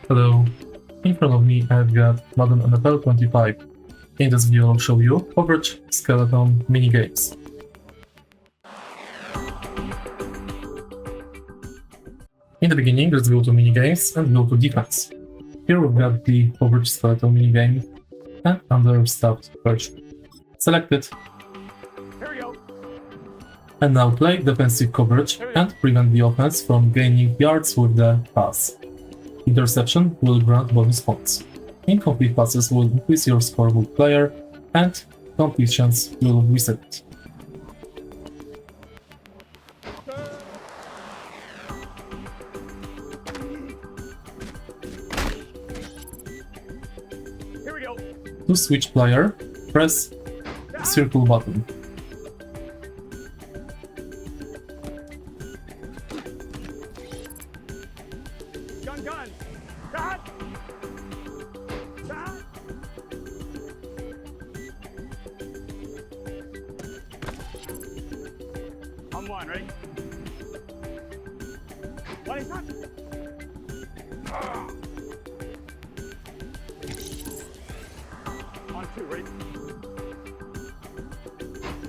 Hello, in front of me I've got Madden NFL 25. In this video I'll show you coverage, skeleton, minigames. In the beginning, let's go to minigames and go to defense. Here we've got the coverage skeleton minigame and understaffed version. Select it. Here we go. And now play defensive coverage and prevent the offense from gaining yards with the pass. Interception will grant bonus points. Incomplete passes will increase your scoreboard player, and completions will reset it. Here we go. To switch player, press the circle button. Gun. Shot. Shot. On one, ready? One shot. On two, ready?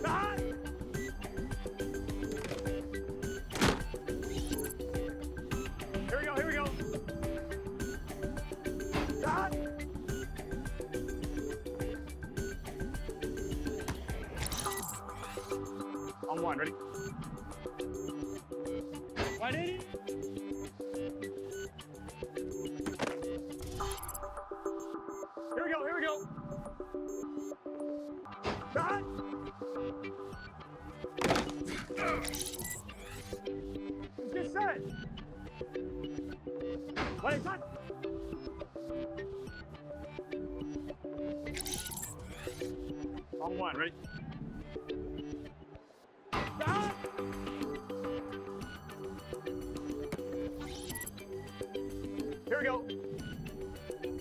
Shot. Here we go. Shot. On one, ready? 180. Here we go. Shot. Get set. One shot. On one, ready? Shot. Here we go.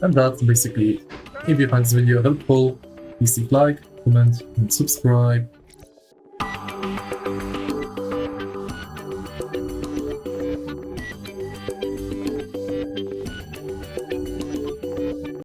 And that's basically it. If you find this video helpful, please leave like, comment, and subscribe.